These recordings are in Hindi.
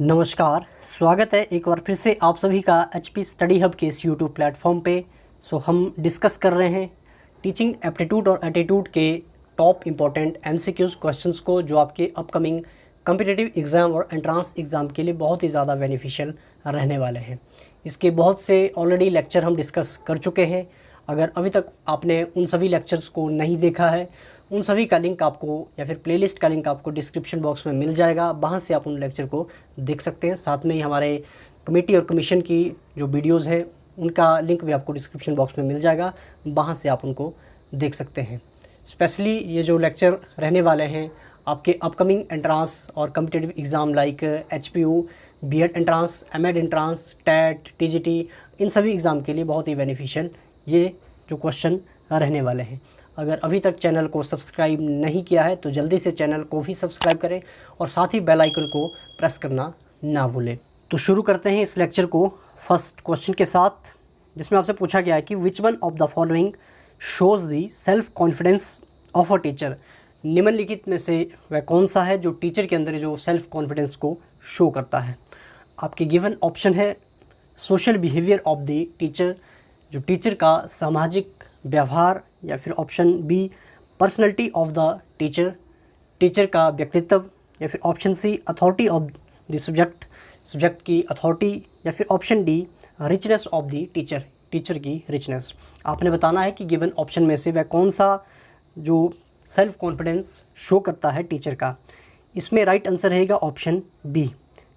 नमस्कार, स्वागत है एक बार फिर से आप सभी का एचपी स्टडी हब के इस यूट्यूब प्लेटफॉर्म पे। हम डिस्कस कर रहे हैं टीचिंग एप्टीट्यूड और एटीट्यूड के टॉप इम्पॉर्टेंट एमसीक्यूज क्वेश्चंस को, जो आपके अपकमिंग कॉम्पिटिटिव एग्ज़ाम और एंट्रांस एग्ज़ाम के लिए बहुत ही ज़्यादा बेनिफिशियल रहने वाले हैं। इसके बहुत से ऑलरेडी लेक्चर हम डिस्कस कर चुके हैं। अगर अभी तक आपने उन सभी लेक्चर्स को नहीं देखा है, उन सभी का लिंक आपको या फिर प्लेलिस्ट का लिंक आपको डिस्क्रिप्शन बॉक्स में मिल जाएगा। वहाँ से आप उन लेक्चर को देख सकते हैं। साथ में ही हमारे कमेटी और कमीशन की जो वीडियोज़ है उनका लिंक भी आपको डिस्क्रिप्शन बॉक्स में मिल जाएगा, वहाँ से आप उनको देख सकते हैं। स्पेशली ये जो लेक्चर रहने वाले हैं आपके अपकमिंग एंट्रांस और competitive exam like HPU, BEd entrance, MEd entrance, TET, TGT, इन सभी एग्ज़ाम के लिए बहुत ही बेनिफिशियल ये जो क्वेश्चन रहने वाले हैं। अगर अभी तक चैनल को सब्सक्राइब नहीं किया है तो जल्दी से चैनल को भी सब्सक्राइब करें और साथ ही बेल आइकन को प्रेस करना ना भूलें। तो शुरू करते हैं इस लेक्चर को फर्स्ट क्वेश्चन के साथ, जिसमें आपसे पूछा गया है कि which one of the following shows the self confidence of a teacher. निम्नलिखित में से वह कौन सा है जो टीचर के अंदर जो सेल्फ कॉन्फिडेंस को शो करता है। आपके गिवन ऑप्शन है social behaviour of the teacher, जो टीचर का सामाजिक व्यवहार, या फिर option B personality of the teacher, teacher का व्यक्तित्व, या फिर option C authority of the subject, subject की अथॉरिटी, या फिर option D richness of the teacher, teacher की रिचनेस। आपने बताना है कि गिवन ऑप्शन में से वह कौन सा जो सेल्फ कॉन्फिडेंस शो करता है टीचर का। इसमें राइट आंसर रहेगा ऑप्शन बी।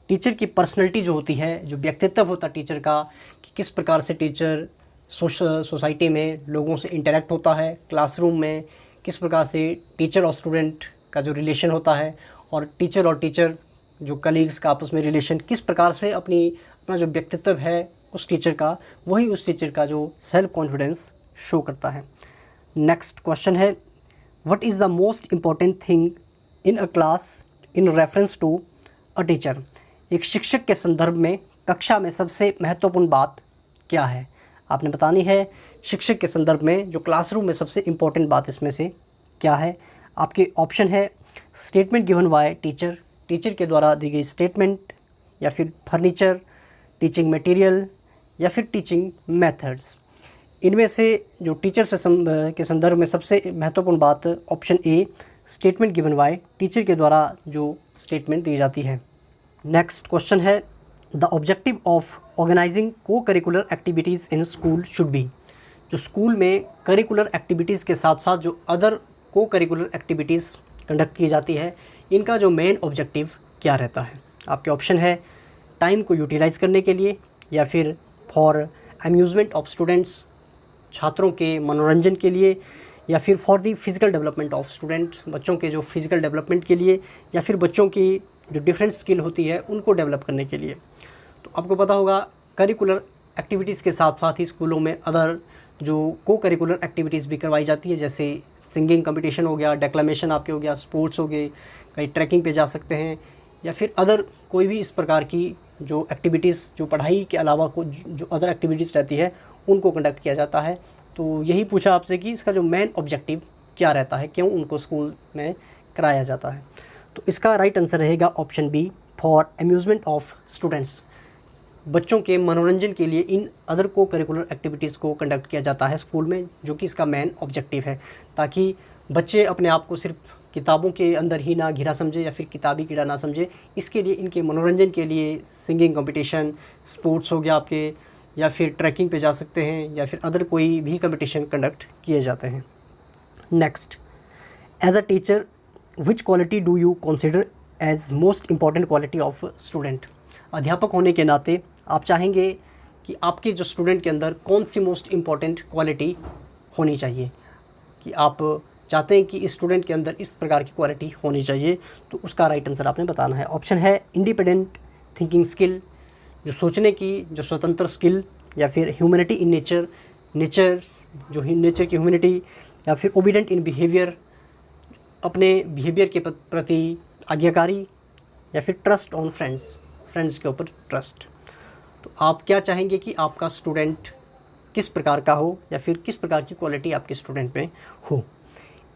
टीचर की पर्सनैलिटी जो होती है, जो व्यक्तित्व होता है टीचर का, कि किस प्रकार से टीचर सोसाइटी में लोगों से इंटरेक्ट होता है, क्लासरूम में किस प्रकार से टीचर और स्टूडेंट का जो रिलेशन होता है, और टीचर जो कलीग्स का आपस में रिलेशन किस प्रकार से अपना जो व्यक्तित्व है उस टीचर का, वही उस टीचर का जो सेल्फ कॉन्फिडेंस शो करता है। नेक्स्ट क्वेश्चन है what is the most important thing in a class in reference to a teacher. एक शिक्षक के संदर्भ में कक्षा में सबसे महत्वपूर्ण बात क्या है। आपने बतानी है शिक्षक के संदर्भ में जो क्लासरूम में सबसे इम्पोर्टेंट बात इसमें से क्या है। आपके ऑप्शन है statement given by teacher, teacher के द्वारा दी गई स्टेटमेंट, या फिर फर्नीचर, टीचिंग मटेरियल, या फिर टीचिंग मेथड्स। इनमें से जो टीचर से के संदर्भ में सबसे महत्वपूर्ण बात option A statement given by teacher के द्वारा जो स्टेटमेंट दी जाती है। नेक्स्ट क्वेश्चन है द ऑब्जेक्टिव ऑफ ऑर्गेनाइजिंग को curricular activities in school should be. जो स्कूल में करिकुलर एक्टिविटीज़ के साथ साथ जो other co curricular activities conduct की जाती है, इनका जो मेन ऑब्जेक्टिव क्या रहता है। आपके ऑप्शन है टाइम को यूटिलाइज़ करने के लिए, या फिर फॉर अम्यूज़मेंट ऑफ स्टूडेंट्स, छात्रों के मनोरंजन के लिए, या फिर for the physical development of students, बच्चों के जो फिज़िकल डेवलपमेंट के लिए, या फिर बच्चों की जो डिफरेंट स्किल होती है उनको डेवलप करने के लिए। तो आपको पता होगा करिकुलर एक्टिविटीज़ के साथ साथ ही स्कूलों में अदर जो को करिकुलर एक्टिविटीज़ भी करवाई जाती है, जैसे सिंगिंग कंपटीशन हो गया, डेक्लेमेशन आपके हो गया, स्पोर्ट्स हो गए, कहीं ट्रैकिंग पे जा सकते हैं, या फिर अदर कोई भी इस प्रकार की जो एक्टिविटीज़ जो पढ़ाई के अलावा को जो अदर एक्टिविटीज़ रहती है उनको कंडक्ट किया जाता है। तो यही पूछा आपसे कि इसका जो मेन ऑब्जेक्टिव क्या रहता है, क्यों उनको स्कूल में कराया जाता है। तो इसका राइट आंसर रहेगा option B for amusement of students. बच्चों के मनोरंजन के लिए in other co curricular activities को कंडक्ट किया जाता है स्कूल में, जो कि इसका मेन ऑब्जेक्टिव है, ताकि बच्चे अपने आप को सिर्फ किताबों के अंदर ही ना घिरा समझे या फिर किताबी कीड़ा ना समझे। इसके लिए इनके मनोरंजन के लिए सिंगिंग कंपटीशन, स्पोर्ट्स हो गया आपके, या फिर ट्रैकिंग पे जा सकते हैं, या फिर अदर कोई भी कंपटीशन कंडक्ट किए जाते हैं। Next, as a teacher which quality do you consider as most important quality of student. अध्यापक होने के नाते आप चाहेंगे कि आपके जो स्टूडेंट के अंदर कौन सी मोस्ट इम्पॉर्टेंट क्वालिटी होनी चाहिए, कि आप चाहते हैं कि इस स्टूडेंट के अंदर इस प्रकार की क्वालिटी होनी चाहिए। तो उसका राइट आंसर आपने बताना है। ऑप्शन है इंडिपेंडेंट थिंकिंग स्किल, जो सोचने की जो स्वतंत्र स्किल, या फिर ह्यूमैनिटी इन नेचर, नेचर की ह्यूमैनिटी, या फिर ओबीडेंट इन बिहेवियर, अपने बिहेवियर के प्रति आज्ञाकारी, या फिर ट्रस्ट ऑन फ्रेंड्स के ऊपर ट्रस्ट। तो आप क्या चाहेंगे कि आपका स्टूडेंट किस प्रकार का हो, या फिर किस प्रकार की क्वालिटी आपके स्टूडेंट में हो।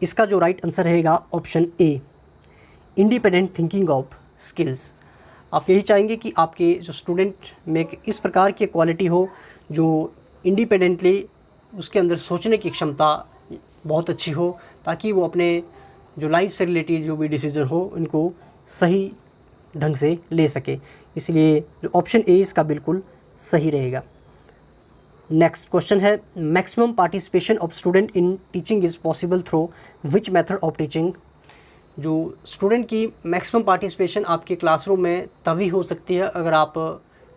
इसका जो राइट आंसर रहेगा option a independent thinking of skills. आप यही चाहेंगे कि आपके जो स्टूडेंट में इस प्रकार की क्वालिटी हो जो इंडिपेंडेंटली उसके अंदर सोचने की क्षमता बहुत अच्छी हो, ताकि वो अपने जो लाइफ से रिलेटेड जो भी डिसीज़न हो उनको सही ढंग से ले सके। इसलिए जो ऑप्शन ए इसका बिल्कुल सही रहेगा। नेक्स्ट क्वेश्चन है, maximum participation of student in teaching is possible through which method of teaching. जो स्टूडेंट की मैक्सिमम पार्टिसिपेशन आपके क्लासरूम में तभी हो सकती है अगर आप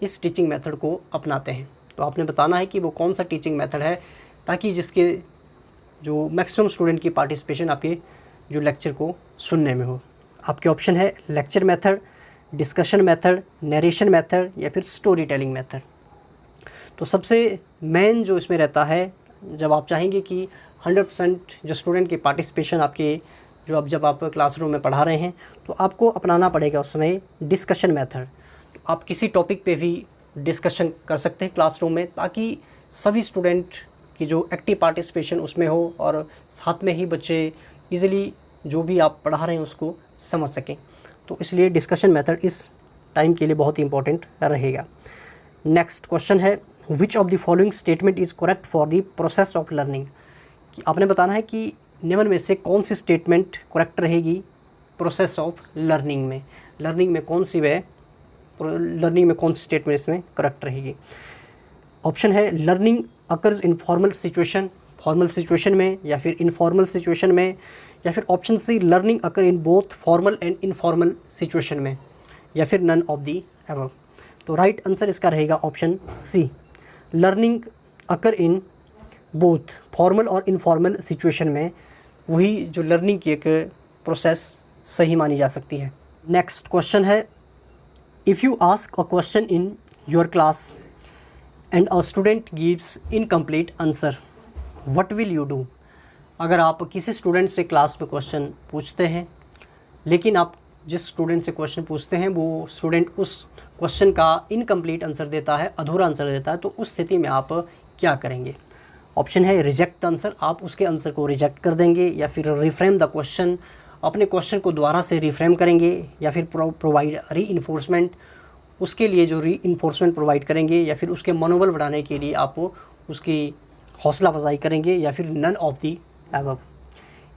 इस टीचिंग मेथड को अपनाते हैं। तो आपने बताना है कि वो कौन सा टीचिंग मेथड है, ताकि जिसके जो मैक्सिमम स्टूडेंट की पार्टिसिपेशन आपके जो लेक्चर को सुनने में हो। आपके ऑप्शन है lecture method, discussion method, narration method या फिर स्टोरी टेलिंग मेथड। तो सबसे मेन जो इसमें रहता है, जब आप चाहेंगे कि 100% जो स्टूडेंट की पार्टिसिपेशन आपके जो जब आप क्लासरूम में पढ़ा रहे हैं, तो आपको अपनाना पड़ेगा उस समय डिस्कशन मेथड। तो आप किसी टॉपिक पे भी डिस्कशन कर सकते हैं क्लासरूम में, ताकि सभी स्टूडेंट की जो एक्टिव पार्टिसिपेशन उसमें हो और साथ में ही बच्चे ईज़िली जो भी आप पढ़ा रहे हैं उसको समझ सकें। तो इसलिए डिस्कशन मेथड इस टाइम के लिए बहुत ही इंपॉर्टेंट रहेगा। नेक्स्ट क्वेश्चन है, which of the following statement is correct for the process of learning. कि आपने बताना है कि निम्न में से कौन सी स्टेटमेंट करेक्ट रहेगी प्रोसेस ऑफ लर्निंग में। लर्निंग में कौन सी स्टेटमेंट इसमें करेक्ट रहेगी। ऑप्शन है learning occurs in formal situation, formal situation में या फिर इनफॉर्मल सिचुएशन में, या फिर option C learning occur in both formal and informal situation में, या फिर नन ऑफ दी एबव। तो राइट आंसर इसका रहेगा option C, learning occur in both formal और इनफॉर्मल सिचुएशन में, वही जो लर्निंग की एक प्रोसेस सही मानी जा सकती है। नेक्स्ट क्वेश्चन है, if you ask a question in your class and a student gives incomplete answer, what will you do. अगर आप किसी स्टूडेंट से क्लास में क्वेश्चन पूछते हैं, लेकिन आप जिस स्टूडेंट से क्वेश्चन पूछते हैं वो स्टूडेंट उस क्वेश्चन का इनकम्प्लीट आंसर देता है, अधूरा आंसर देता है, तो उस स्थिति में आप क्या करेंगे। ऑप्शन है रिजेक्ट आंसर, आप उसके आंसर को रिजेक्ट कर देंगे, या फिर रिफ्रेम द क्वेश्चन, अपने क्वेश्चन को दोबारा से रिफ्रेम करेंगे, या फिर प्रोवाइड री इन्फोर्समेंट, उसके लिए जो री इन्फोर्समेंट प्रोवाइड करेंगे, या फिर उसके मनोबल बढ़ाने के लिए आप उसकी हौसला अफजाई करेंगे, या फिर नन ऑफ दी एबव।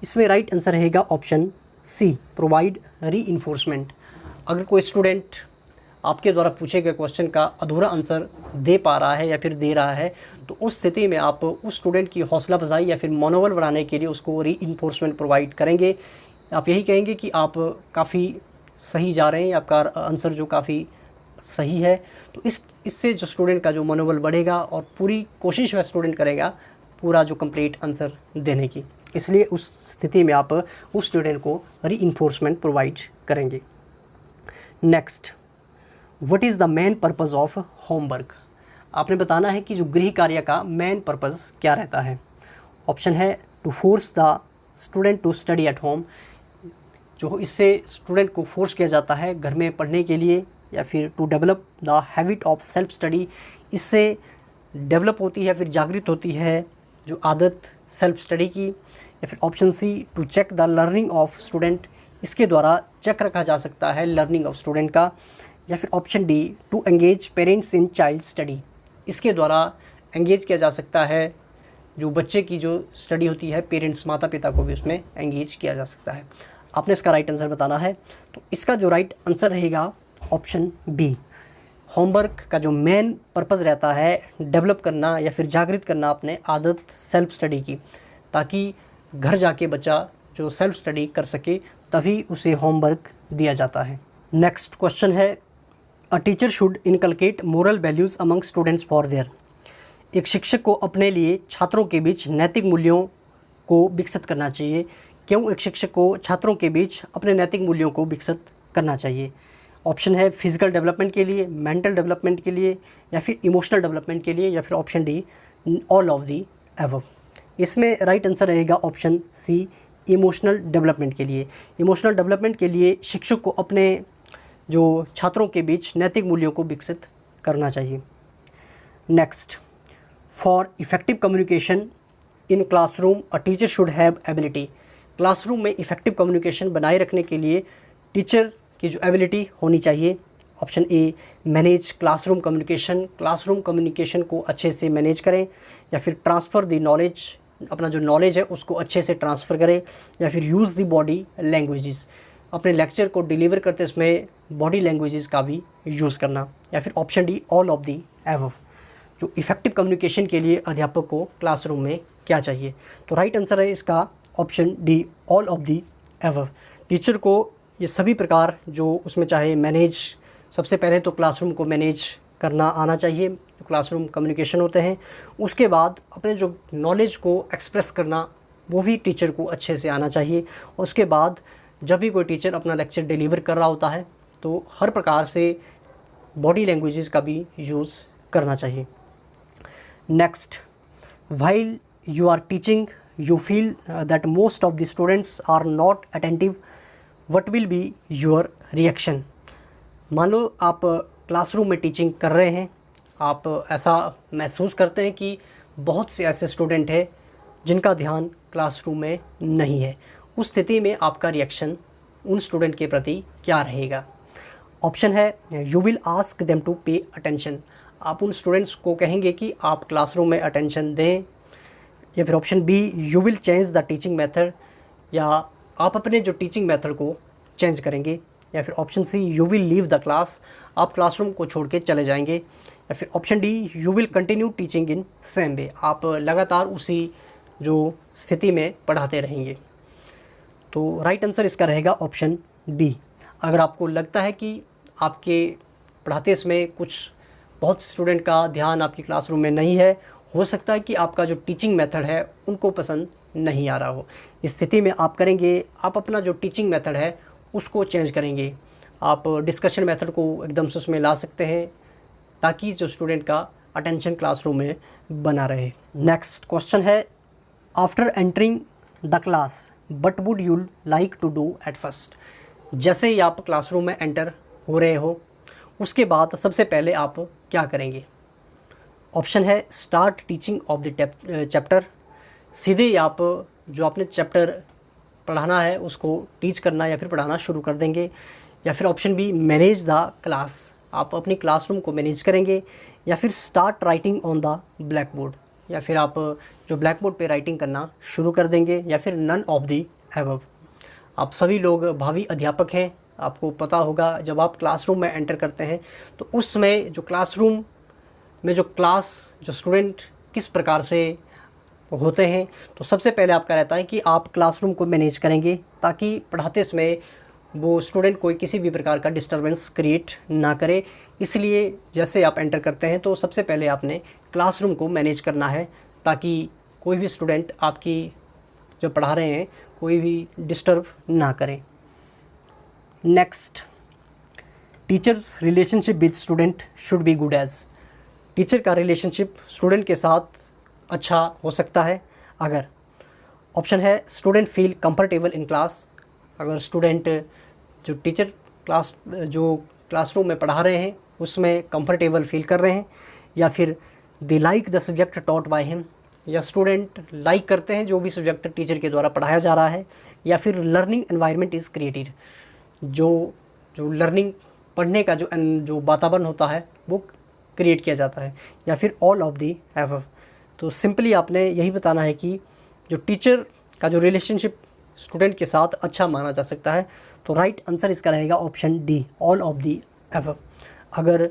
इसमें राइट आंसर रहेगा ऑप्शन सी, प्रोवाइड री इन्फोर्समेंट। अगर कोई स्टूडेंट आपके द्वारा पूछे गए क्वेश्चन का अधूरा आंसर दे पा रहा है या फिर दे रहा है, तो उस स्थिति में आप उस स्टूडेंट की हौसला अफजाई या फिर मनोबल बढ़ाने के लिए उसको री इन्फोर्समेंट प्रोवाइड करेंगे। आप यही कहेंगे कि आप काफ़ी सही जा रहे हैं, आपका आंसर जो काफ़ी सही है। तो इससे जो स्टूडेंट का जो मनोबल बढ़ेगा और पूरी कोशिश वह स्टूडेंट करेगा पूरा जो कंप्लीट आंसर देने की। इसलिए उस स्थिति में आप उस स्टूडेंट को री इन्फोर्समेंट प्रोवाइड करेंगे। Next, what is the main purpose of homework. आपने बताना है कि जो गृह कार्य का मेन पर्पज़ क्या रहता है। ऑप्शन है to force the student to study at home, जो इससे स्टूडेंट को फोर्स किया जाता है घर में पढ़ने के लिए, या फिर to develop the habit of self study, इससे डेवलप होती है, फिर जागृत होती है जो आदत सेल्फ स्टडी की, या फिर option C to check the learning of student, इसके द्वारा चेक रखा जा सकता है लर्निंग ऑफ स्टूडेंट का, या फिर option D to engage parents in child study, इसके द्वारा एंगेज किया जा सकता है जो बच्चे की जो स्टडी होती है, पेरेंट्स माता पिता को भी उसमें एंगेज किया जा सकता है। आपने इसका राइट आंसर बताना है। तो इसका जो राइट आंसर रहेगा ऑप्शन बी, होमवर्क का जो मेन पर्पज़ रहता है डेवलप करना या फिर जागृत करना अपने आदत सेल्फ स्टडी की, ताकि घर जाके बच्चा जो सेल्फ स्टडी कर सके, तभी उसे होमवर्क दिया जाता है। नेक्स्ट क्वेश्चन है, अ teacher should inculcate moral values among students for their. एक शिक्षक को अपने लिए छात्रों के बीच नैतिक मूल्यों को विकसित करना चाहिए। क्यों एक शिक्षक को छात्रों के बीच अपने नैतिक मूल्यों को विकसित करना चाहिए। ऑप्शन है फिजिकल डेवलपमेंट के लिए, मेंटल डेवलपमेंट के लिए, या फिर इमोशनल डेवलपमेंट के लिए, या फिर option D all of the above. इसमें राइट आंसर रहेगा ऑप्शन सी, इमोशनल डेवलपमेंट के लिए। इमोशनल डेवलपमेंट के लिए शिक्षक को अपने जो छात्रों के बीच नैतिक मूल्यों को विकसित करना चाहिए। Next, for effective communication in classroom a teacher should have ability. Classroom में इफ़ेक्टिव कम्युनिकेशन बनाए रखने के लिए टीचर की जो एबिलिटी होनी चाहिए। Option A manage classroom communication, classroom communication को अच्छे से मैनेज करें, या फिर ट्रांसफ़र द नॉलेज, अपना जो नॉलेज है उसको अच्छे से ट्रांसफ़र करें, या फिर यूज़ द बॉडी लैंग्वेजेस, अपने लेक्चर को डिलीवर करते समय बॉडी लैंग्वेजेस का भी यूज़ करना, या फिर option D all of the above, जो इफ़ेक्टिव कम्युनिकेशन के लिए अध्यापक को क्लासरूम में क्या चाहिए। तो राइट आंसर है इसका option D all of the above. Teacher को ये सभी प्रकार जो उसमें चाहे मैनेज, सबसे पहले तो क्लासरूम को मैनेज करना आना चाहिए, जो क्लासरूम कम्युनिकेशन होते हैं, उसके बाद अपने जो नॉलेज को एक्सप्रेस करना वो भी टीचर को अच्छे से आना चाहिए। उसके बाद जब भी कोई टीचर अपना लेक्चर डिलीवर कर रहा होता है तो हर प्रकार से बॉडी लैंग्वेजेस का भी यूज़ करना चाहिए। Next, while you are teaching you feel that most of the students are not attentive, what will be your reaction. मान लो आप क्लासरूम में टीचिंग कर रहे हैं, आप ऐसा महसूस करते हैं कि बहुत से ऐसे स्टूडेंट हैं जिनका ध्यान क्लासरूम में नहीं है। उस स्थिति में आपका रिएक्शन उन स्टूडेंट के प्रति क्या रहेगा। ऑप्शन है you will ask them to pay attention, आप उन स्टूडेंट्स को कहेंगे कि आप क्लासरूम में अटेंशन दें, या फिर option B you will change the teaching method, या आप अपने जो टीचिंग मेथड को चेंज करेंगे, या फिर option C you will leave the class, आप क्लासरूम को छोड़ के चले जाएंगे, या फिर option D you will continue teaching in same way, आप लगातार उसी जो स्थिति में पढ़ाते रहेंगे। तो राइट आंसर इसका रहेगा ऑप्शन बी। अगर आपको लगता है कि आपके पढ़ाते समय कुछ बहुत स्टूडेंट का ध्यान आपकी क्लासरूम में नहीं है, हो सकता है कि आपका जो टीचिंग मेथड है उनको पसंद नहीं आ रहा हो, इस स्थिति में आप करेंगे, आप अपना जो टीचिंग मेथड है उसको चेंज करेंगे। आप डिस्कशन मेथड को एकदम से उसमें ला सकते हैं ताकि जो स्टूडेंट का अटेंशन क्लासरूम में बना रहे। नेक्स्ट क्वेश्चन है, after entering the class but would you like to do at first. जैसे ही आप क्लासरूम में एंटर हो रहे हो उसके बाद सबसे पहले आप क्या करेंगे। ऑप्शन है start teaching of the chapter, सीधे ही आप जो आपने चैप्टर पढ़ाना है उसको टीच करना या फिर पढ़ाना शुरू कर देंगे, या फिर option be manage the class, आप अपनी क्लासरूम को मैनेज करेंगे, या फिर start writing on the black board, या फिर आप जो ब्लैक बोर्ड पे राइटिंग करना शुरू कर देंगे, या फिर नन ऑफ द एबव। आप सभी लोग भावी अध्यापक हैं, आपको पता होगा जब आप क्लासरूम में एंटर करते हैं तो उस समय जो क्लासरूम में जो स्टूडेंट किस प्रकार से होते हैं, तो सबसे पहले आपका रहता है कि आप क्लासरूम को मैनेज करेंगे ताकि पढ़ाते समय वो स्टूडेंट कोई किसी भी प्रकार का डिस्टर्बेंस क्रिएट ना करे। इसलिए जैसे आप एंटर करते हैं तो सबसे पहले आपने क्लासरूम को मैनेज करना है ताकि कोई भी स्टूडेंट आपकी जो पढ़ा रहे हैं कोई भी डिस्टर्ब ना करें। Next, teachers relationship with student should be good as. Teacher का रिलेशनशिप स्टूडेंट के साथ अच्छा हो सकता है अगर, ऑप्शन है student feel comfortable in class, अगर स्टूडेंट जो टीचर जो क्लासरूम में पढ़ा रहे हैं उसमें कंफर्टेबल फील कर रहे हैं, या फिर they like the subject taught by him, या स्टूडेंट लाइक करते हैं जो भी सब्जेक्ट टीचर के द्वारा पढ़ाया जा रहा है, या फिर लर्निंग एनवायरनमेंट इज़ क्रिएटेड, जो लर्निंग पढ़ने का जो वातावरण होता है वो क्रिएट किया जाता है, या फिर ऑल ऑफ दी एबव। तो सिंपली आपने यही बताना है कि जो टीचर का जो रिलेशनशिप स्टूडेंट के साथ अच्छा माना जा सकता है। तो राइट आंसर इसका रहेगा option D all of the above. अगर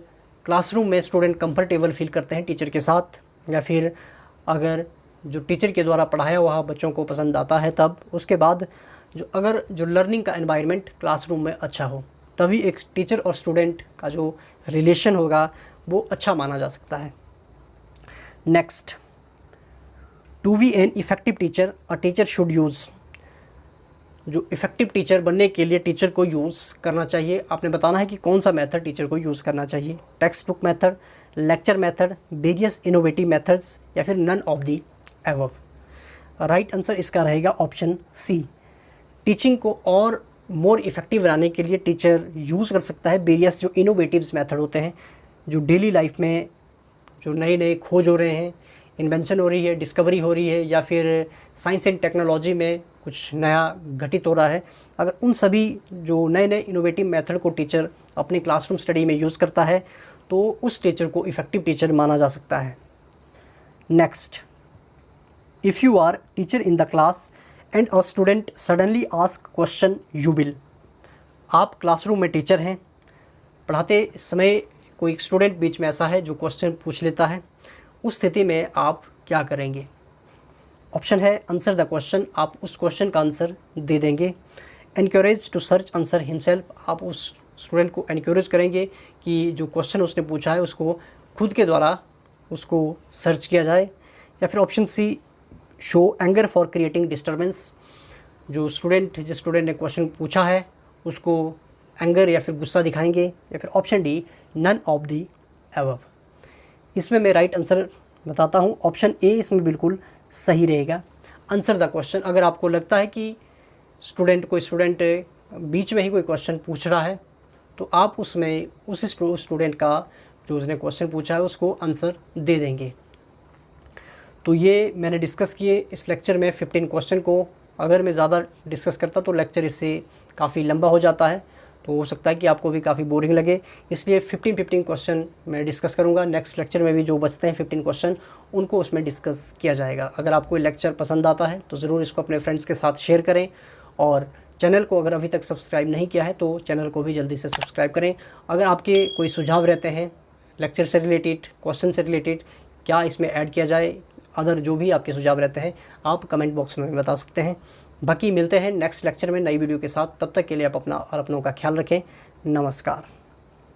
क्लासरूम में स्टूडेंट कंफर्टेबल फील करते हैं टीचर के साथ, या फिर अगर जो टीचर के द्वारा पढ़ाया हुआ बच्चों को पसंद आता है, तब उसके बाद अगर जो लर्निंग का एनवायरनमेंट क्लासरूम में अच्छा हो, तभी एक टीचर और स्टूडेंट का जो रिलेशन होगा वो अच्छा माना जा सकता है। Next, to be an effective teacher a teacher should use. जो इफ़ेक्टिव टीचर बनने के लिए टीचर को यूज़ करना चाहिए, आपने बताना है कि कौन सा मेथड टीचर को यूज़ करना चाहिए, text book method, lecture method, various innovative methods, या फिर none of the above. Right answer इसका रहेगा ऑप्शन सी। टीचिंग को और मोर इफ़ेक्टिव बनाने के लिए टीचर यूज़ कर सकता है वेरियस जो इनोवेटिव्स मेथड होते हैं, जो डेली लाइफ में जो नए नए खोज हो रहे हैं, इन्वेंशन हो रही है, डिस्कवरी हो रही है, या फिर साइंस एंड टेक्नोलॉजी में कुछ नया घटित हो रहा है, अगर उन सभी जो नए नए इनोवेटिव मेथड को टीचर अपने क्लासरूम स्टडी में यूज़ करता है तो उस टीचर को इफ़ेक्टिव टीचर माना जा सकता है। Next, if you are teacher in the class and a student suddenly ask question you will. आप क्लासरूम में टीचर हैं, पढ़ाते समय कोई स्टूडेंट बीच में ऐसा है जो क्वेश्चन पूछ लेता है, उस स्थिति में आप क्या करेंगे? ऑप्शन है आंसर द क्वेश्चन, आप उस क्वेश्चन का आंसर दे देंगे। Encourage to search answer himself, आप उस स्टूडेंट को एनकरेज करेंगे कि जो क्वेश्चन उसने पूछा है उसको खुद के द्वारा उसको सर्च किया जाए। या फिर option C, show anger for creating disturbance, जिस स्टूडेंट ने क्वेश्चन पूछा है उसको एंगर या फिर गुस्सा दिखाएंगे। या फिर option D, none of the above. इसमें मैं राइट आंसर बताता हूँ, ऑप्शन ए इसमें बिल्कुल सही रहेगा। आंसर द क्वेश्चन, अगर आपको लगता है कि कोई स्टूडेंट बीच में ही कोई क्वेश्चन पूछ रहा है तो आप उसमें उस स्टूडेंट का जो उसने क्वेश्चन पूछा है उसको आंसर दे देंगे। तो ये मैंने डिस्कस किए इस लेक्चर में 15 क्वेश्चन को। अगर मैं ज़्यादा डिस्कस करता तो लेक्चर इससे काफ़ी लंबा हो जाता है, तो हो सकता है कि आपको भी काफ़ी बोरिंग लगे, इसलिए 15 क्वेश्चन मैं डिस्कस करूंगा। नेक्स्ट लेक्चर में भी जो बचते हैं 15 क्वेश्चन उनको उसमें डिस्कस किया जाएगा। अगर आपको ये लेक्चर पसंद आता है तो ज़रूर इसको अपने फ्रेंड्स के साथ शेयर करें, और चैनल को अगर अभी तक सब्सक्राइब नहीं किया है तो चैनल को भी जल्दी से सब्सक्राइब करें। अगर आपके कोई सुझाव रहते हैं लेक्चर से रिलेटेड, क्वेश्चन से रिलेटेड, क्या इसमें ऐड किया जाए, अदर जो भी आपके सुझाव रहते हैं आप कमेंट बॉक्स में बता सकते हैं। बाकी मिलते हैं नेक्स्ट लेक्चर में नई वीडियो के साथ, तब तक के लिए आप अपना और अपनों का ख्याल रखें। नमस्कार।